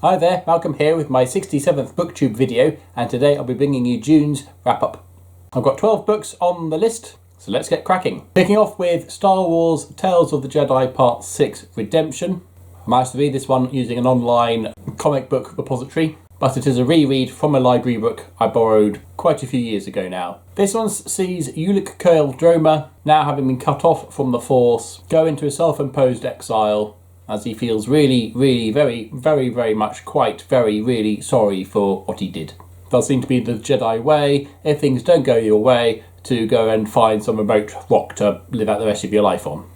Hi there, Malcolm here with my 67th Booktube video, and today I'll be bringing you June's wrap-up. I've got 12 books on the list, so let's get cracking. Kicking off with Star Wars Tales of the Jedi Part 6 Redemption. I managed to read this one using an online comic book repository, but it is a reread from a library book I borrowed quite a few years ago now. This one sees Ulic Droma, now having been cut off from the Force, go into a self-imposed exile as he feels really, very much really sorry for what he did. It does seem to be the Jedi way, if things don't go your way, to go and find some remote rock to live out the rest of your life on.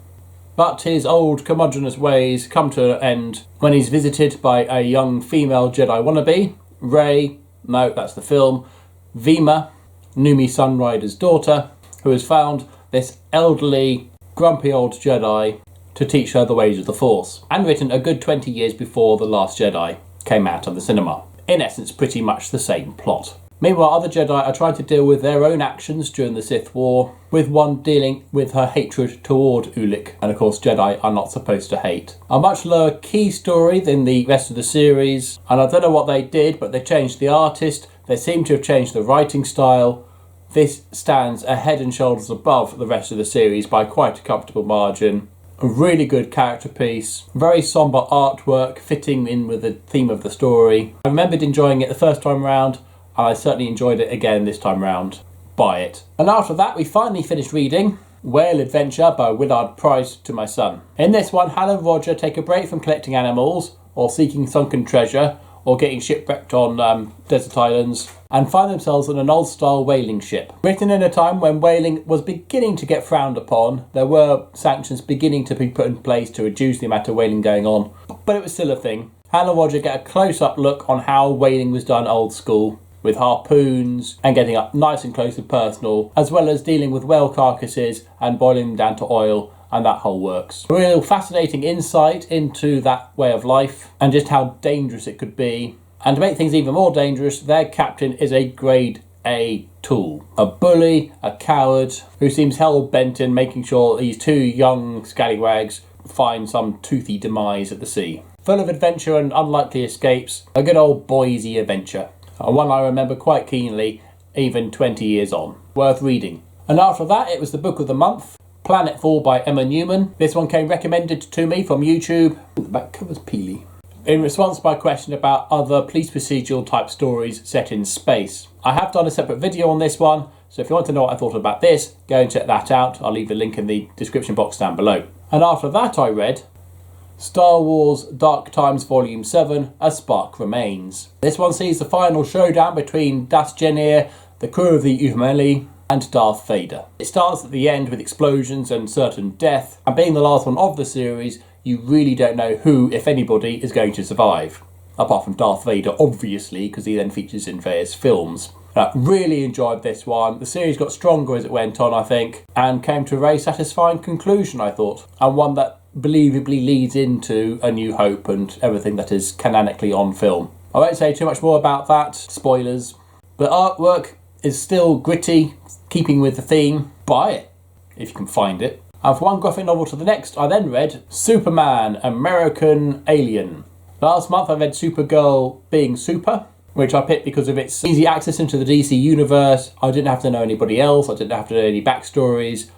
But his old curmudgeonous ways come to an end when he's visited by a young female Jedi wannabe, Rey, no, that's the film, Vima, Numi Sunrider's daughter, who has found this elderly, grumpy old Jedi to teach her the ways of the Force, and written a good 20 years before The Last Jedi came out on the cinema. In essence, pretty much the same plot. Meanwhile, other Jedi are trying to deal with their own actions during the Sith War, with one dealing with her hatred toward Ulic, and of course Jedi are not supposed to hate. A much lower key story than the rest of the series, and I don't know what they did, but they changed the artist, they seem to have changed the writing style. This stands a head and shoulders above the rest of the series by quite a comfortable margin. A really good character piece, very sombre artwork fitting in with the theme of the story. I remembered enjoying it the first time round, and I certainly enjoyed it again this time round. Buy it. And after that we finally finished reading Whale Adventure by Willard Price to my son. In this one, Hal and Roger take a break from collecting animals, or seeking sunken treasure, or getting shipwrecked on desert islands, and find themselves on an old-style whaling ship. Written in a time when whaling was beginning to get frowned upon, there were sanctions beginning to be put in place to reduce the amount of whaling going on, but it was still a thing. Hal and Roger get a close-up look on how whaling was done old school, with harpoons and getting up nice and close and personal, as well as dealing with whale carcasses and boiling them down to oil, and that whole works. A real fascinating insight into that way of life and just how dangerous it could be. And to make things even more dangerous, their captain is a grade A tool. A bully, a coward, who seems hell-bent in making sure these two young scallywags find some toothy demise at the sea. Full of adventure and unlikely escapes, a good old Boise adventure. One I remember quite keenly, even 20 years on. Worth reading. And after that, it was the book of the month, Planetfall by Emma Newman. This one came recommended to me from YouTube. The back cover's peely. In response to my question about other police procedural type stories set in space. I have done a separate video on this one, so if you want to know what I thought about this, go and check that out. I'll leave the link in the description box down below. And after that I read Star Wars Dark Times Volume 7, A Spark Remains. This one sees the final showdown between Das Genir, the crew of the Uhmeli, and Darth Vader. It starts at the end with explosions and certain death, and being the last one of the series, you really don't know who, if anybody, is going to survive. Apart from Darth Vader, obviously, because he then features in various films. Really enjoyed this one. The series got stronger as it went on, I think, and came to a very satisfying conclusion, I thought, and one that believably leads into A New Hope and everything that is canonically on film. I won't say too much more about that, spoilers. The artwork is still gritty, keeping with the theme. Buy it, if you can find it. And from one graphic novel to the next, I then read Superman, American Alien. Last month I read Supergirl Being Super, which I picked because of its easy access into the DC universe. I didn't have to know anybody else, I didn't have to know any backstories.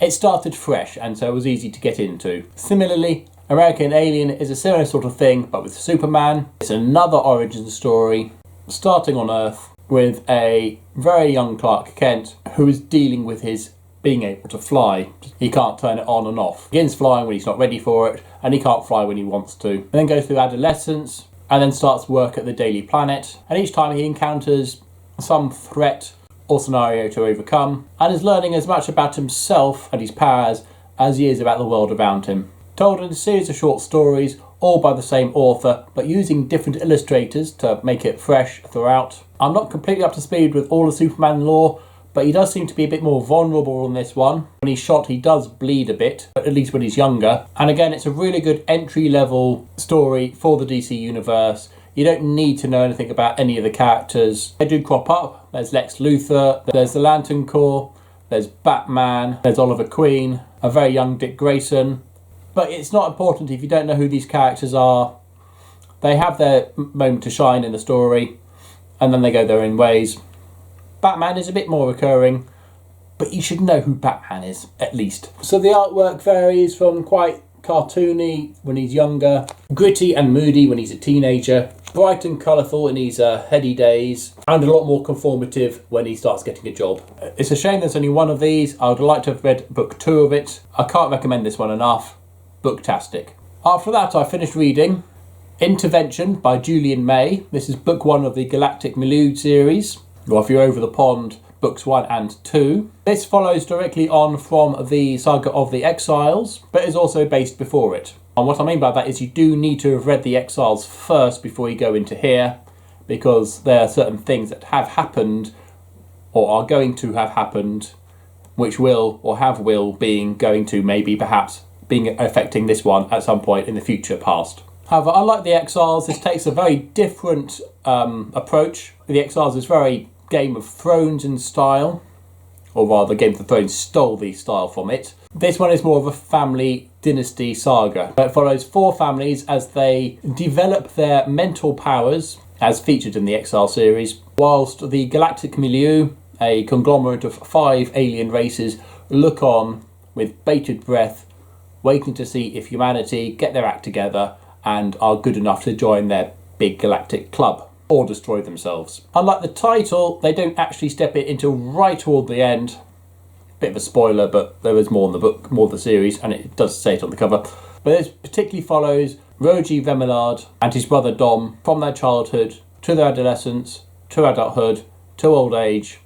It started fresh, and so it was easy to get into. Similarly, American Alien is a similar sort of thing, but with Superman. It's another origin story, starting on Earth, with a very young Clark Kent who is dealing with his being able to fly. He can't turn it on and off. He begins flying when he's not ready for it, and he can't fly when he wants to. And then goes through adolescence, and then starts work at the Daily Planet, and each time he encounters some threat or scenario to overcome, and is learning as much about himself and his powers as he is about the world around him. Told in a series of short stories, all by the same author, but using different illustrators to make it fresh throughout. I'm not completely up to speed with all the Superman lore, but he does seem to be a bit more vulnerable on this one. When he's shot, he does bleed a bit, but at least when he's younger. And again, it's a really good entry-level story for the DC universe. You don't need to know anything about any of the characters. They do crop up. There's Lex Luthor, there's the Lantern Corps, there's Batman, there's Oliver Queen, a very young Dick Grayson. But it's not important if you don't know who these characters are. They have their moment to shine in the story, and then they go their own ways. Batman is a bit more recurring, but you should know who Batman is, at least. So the artwork varies from quite cartoony when he's younger, gritty and moody when he's a teenager, bright and colourful in his heady days, and a lot more conformative when he starts getting a job. It's a shame there's only one of these. I would like to have read book 2 of it. I can't recommend this one enough. Booktastic. After that, I finished reading Intervention by Julian May. This is book 1 of the Galactic Milieu series, or if you're over the pond, books 1 and 2. This follows directly on from the saga of the Exiles, but is also based before it. And what I mean by that is you do need to have read the Exiles first before you go into here, because there are certain things that have happened or are going to have happened, which will or will being going to maybe perhaps being affecting this one at some point in the future past. However, unlike the Exiles, this takes a very different approach. The Exiles is very Game of Thrones in style, or rather Game of Thrones stole the style from it. This one is more of a family dynasty saga. It follows 4 families as they develop their mental powers, as featured in the Exile series, whilst the Galactic Milieu, a conglomerate of 5 alien races, look on with bated breath, waiting to see if humanity get their act together and are good enough to join their big galactic club, or destroy themselves. Unlike the title, they don't actually step it until right toward the end. Bit of a spoiler, but there is more in the book, more of the series, and it does say it on the cover. But this particularly follows Roger Remillard and his brother Dom from their childhood to their adolescence, to adulthood, to old age,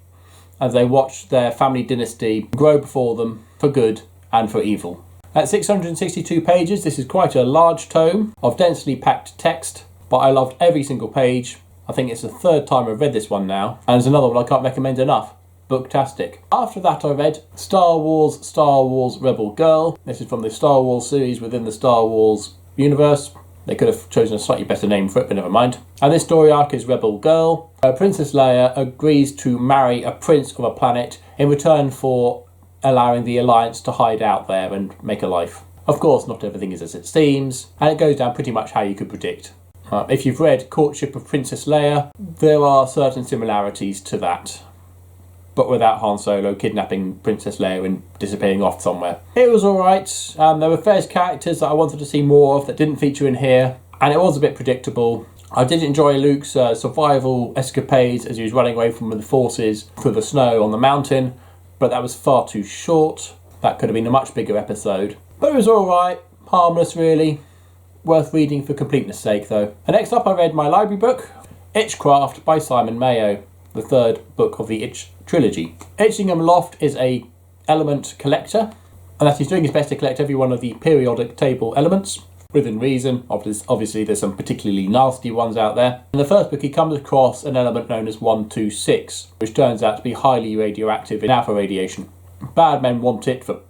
as they watch their family dynasty grow before them for good and for evil. At 662 pages, this is quite a large tome of densely packed text, but I loved every single page. I think it's the 3rd time I've read this one now, and it's another one I can't recommend enough. Booktastic. After that I read Star Wars Rebel Girl. This is from the Star Wars series within the Star Wars universe. They could have chosen a slightly better name for it, but never mind. And this story arc is Rebel Girl. Princess Leia agrees to marry a prince of a planet in return for allowing the Alliance to hide out there and make a life. Of course, not everything is as it seems, and it goes down pretty much how you could predict. If you've read Courtship of Princess Leia, there are certain similarities to that, but without Han Solo kidnapping Princess Leia and disappearing off somewhere. It was alright. There were various characters that I wanted to see more of that didn't feature in here, and it was a bit predictable. I did enjoy Luke's survival escapades as he was running away from the forces through the snow on the mountain, but that was far too short. That could have been a much bigger episode. But it was alright, harmless really. Worth reading for completeness sake though. And next up I read my library book, Itchcraft by Simon Mayo, the 3rd book of the Itch trilogy. Itchingham Loft is a element collector, and that he's doing his best to collect every one of the periodic table elements, within reason. Obviously there's some particularly nasty ones out there. In the first book he comes across an element known as 126, which turns out to be highly radioactive in alpha radiation. Bad men want it for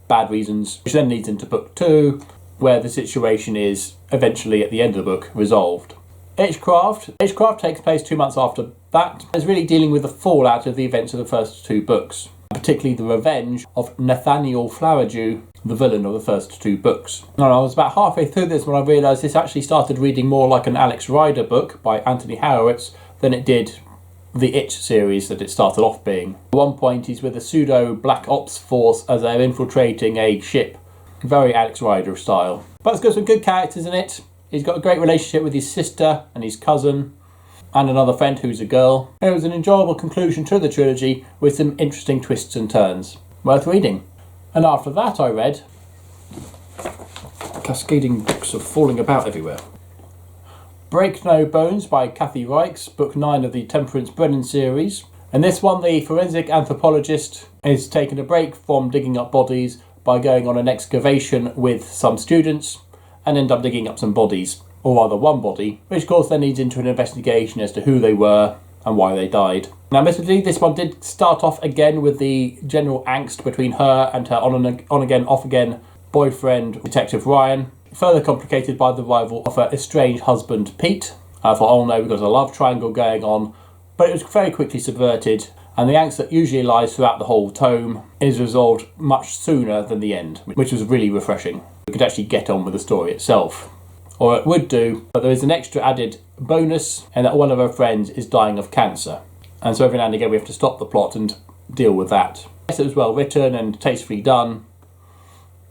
bad reasons, which then leads into book 2, where the situation is eventually at the end of the book resolved. Itchcraft takes place 2 months after that. It's really dealing with the fallout of the events of the first 2 books, particularly the revenge of Nathaniel Flowerdew, the villain of the first 2 books. And I was about halfway through this when I realised this actually started reading more like an Alex Rider book by Anthony Horowitz than it did the Itch series that it started off being. At one point he's with a pseudo Black Ops force as they're infiltrating a ship. Very Alex Rider style. But it's got some good characters in it. He's got a great relationship with his sister and his cousin and another friend who's a girl. It was an enjoyable conclusion to the trilogy with some interesting twists and turns. Worth reading. And after that I read cascading books of falling about everywhere. Break No Bones by Kathy Reichs, book 9 of the Temperance Brennan series. In this one the forensic anthropologist is taking a break from digging up bodies by going on an excavation with some students and end up digging up some bodies, or rather one body, which of course then leads into an investigation as to who they were and why they died. Now admittedly this one did start off again with the general angst between her and her on again off again boyfriend Detective Ryan, further complicated by the arrival of her estranged husband Pete. I thought, oh no, we've got a love triangle going on, but it was very quickly subverted, and the angst that usually lies throughout the whole tome is resolved much sooner than the end, which was really refreshing. We could actually get on with the story itself. or it would do, but there is an extra added bonus, and that one of her friends is dying of cancer. And so every now and again we have to stop the plot and deal with that. Yes, it was well written and tastefully done,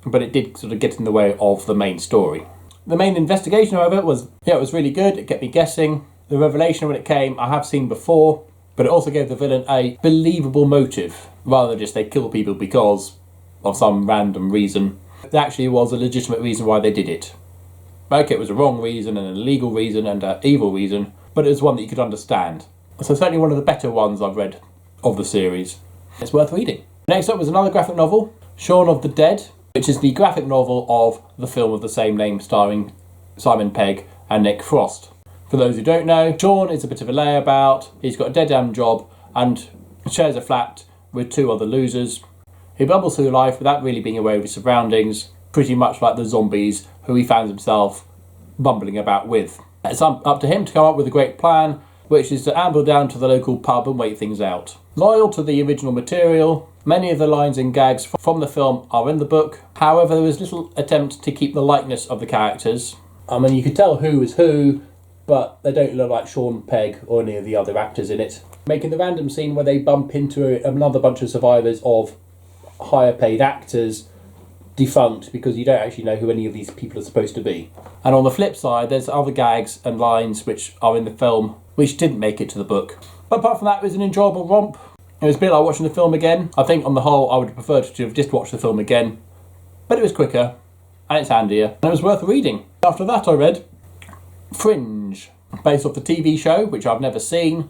but it did sort of get in the way of the main story. The main investigation, however, was really good. It kept me guessing. The revelation when it came, I have seen before, but it also gave the villain a believable motive, rather than just they kill people because of some random reason. There actually was a legitimate reason why they did it. Okay, it was a wrong reason and an illegal reason and an evil reason, but it was one that you could understand. So certainly one of the better ones I've read of the series. It's worth reading. Next up was another graphic novel, Shaun of the Dead, which is the graphic novel of the film of the same name starring Simon Pegg and Nick Frost. For those who don't know, Shaun is a bit of a layabout. He's got a dead-end job and shares a flat with two other losers. He bubbles through life without really being aware of his surroundings, pretty much like the zombies who he finds himself bumbling about with. It's up to him to come up with a great plan, which is to amble down to the local pub and wait things out. Loyal to the original material, many of the lines and gags from the film are in the book. However, there was little attempt to keep the likeness of the characters. I mean, you can tell who is who, but they don't look like Sean Pegg or any of the other actors in it. Making the random scene where they bump into another bunch of survivors of higher paid actors defunct, because you don't actually know who any of these people are supposed to be. And on the flip side, there's other gags and lines which are in the film which didn't make it to the book. But apart from that, it was an enjoyable romp. It was a bit like watching the film again. I think on the whole I would have preferred to have just watched the film again, but it was quicker and it's handier and it was worth reading. After that I read Fringe, based off the TV show, which I've never seen.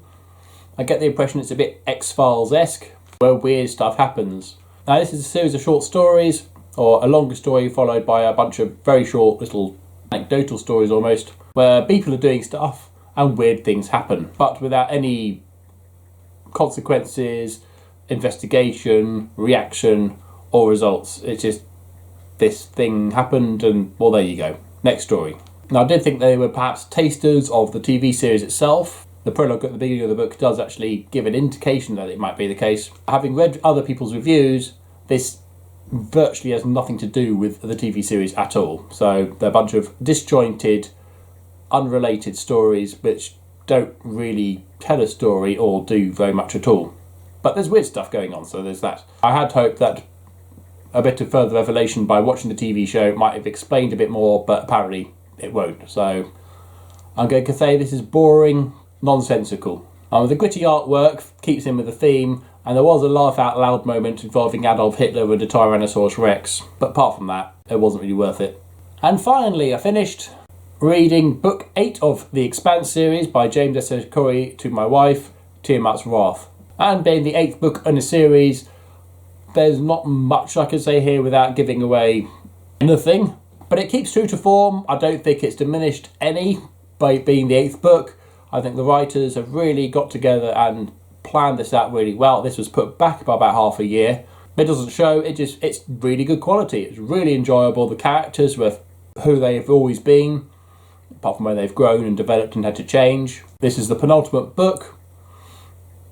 I get the impression it's a bit X-Files-esque, where weird stuff happens. Now this is a series of short stories, or a longer story followed by a bunch of very short little anecdotal stories almost, where people are doing stuff and weird things happen, but without any consequences, investigation, reaction or results. It's just this thing happened and well, there you go. Next story. Now I did think they were perhaps tasters of the TV series itself. The prologue at the beginning of the book does actually give an indication that it might be the case. Having read other people's reviews, this virtually has nothing to do with the TV series at all. So they're a bunch of disjointed, unrelated stories which don't really tell a story or do very much at all. But there's weird stuff going on, so there's that. I had hoped that a bit of further revelation by watching the TV show might have explained a bit more, but apparently it won't. So I'm going to say this is boring, nonsensical. The gritty artwork keeps in with the theme, and there was a laugh out loud moment involving Adolf Hitler and a Tyrannosaurus Rex, but apart from that, it wasn't really worth it. And finally, I finished reading Book 8 of the Expanse series by James S. Corey to my wife, Tiamat's Wrath. And being the 8th book in a series, there's not much I can say here without giving away anything, but it keeps true to form. I don't think it's diminished any by being the 8th book. I think the writers have really got together and planned this out really well. This was put back by about half a year. It doesn't show, it's really good quality. It's really enjoyable. The characters were who they have always been, apart from where they've grown and developed and had to change. This is the penultimate book.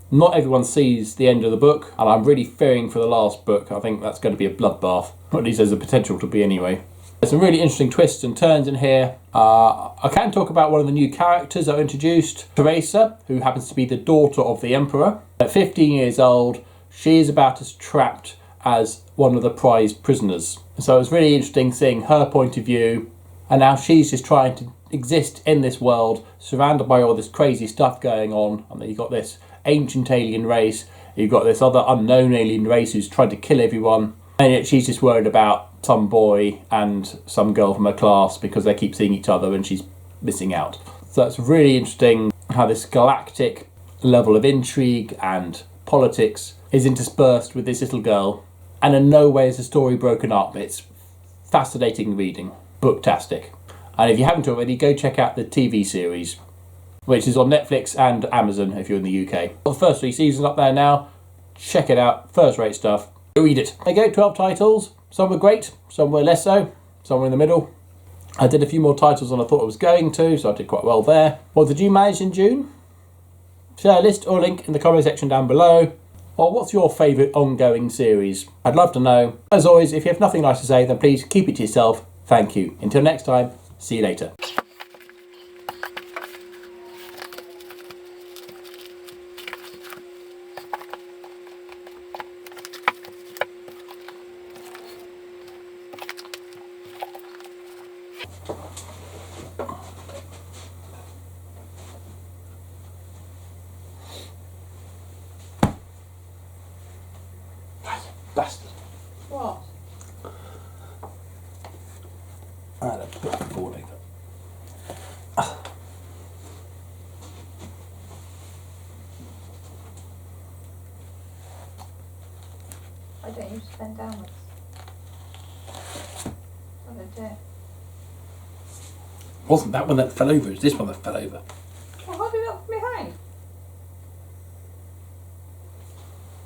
Not everyone sees the end of the book, and I'm really fearing for the last book. I think that's going to be a bloodbath. Or at least there's a potential to be anyway. There's some really interesting twists and turns in here. I can talk about one of the new characters that are introduced, Teresa, who happens to be the daughter of the Emperor. At 15 years old, she is about as trapped as one of the prized prisoners. So it's really interesting seeing her point of view, and now she's just trying to exist in this world, surrounded by all this crazy stuff going on. And then you've got this ancient alien race, you've got this other unknown alien race who's trying to kill everyone, and yet she's just worried about some boy and some girl from her class because they keep seeing each other and she's missing out. So it's really interesting how this galactic level of intrigue and politics is interspersed with this little girl, and in no way is the story broken up. It's fascinating reading, booktastic. And if you haven't already, go check out the TV series, which is on Netflix and Amazon if you're in the UK. The first 3 seasons up there now. Check it out, first rate stuff. Read it. There you go, 12 titles. Some were great, some were less so, some were in the middle. I did a few more titles than I thought I was going to, so I did quite well there. What did you manage in June? Share a list or link in the comment section down below. Or what's your favourite ongoing series? I'd love to know. As always, if you have nothing nice to say, then please keep it to yourself. Thank you. Until next time, see you later. Bastard. What? I had a bit of boarding. Why don't you just bend downwards? What did I do? Wasn't that one that fell over? It's this one that fell over. Well, hold it up from behind.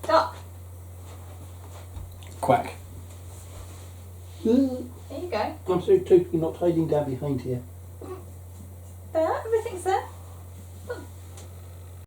Duck. Quack. There you go. I'm so totally not hiding down behind here. There, everything's there.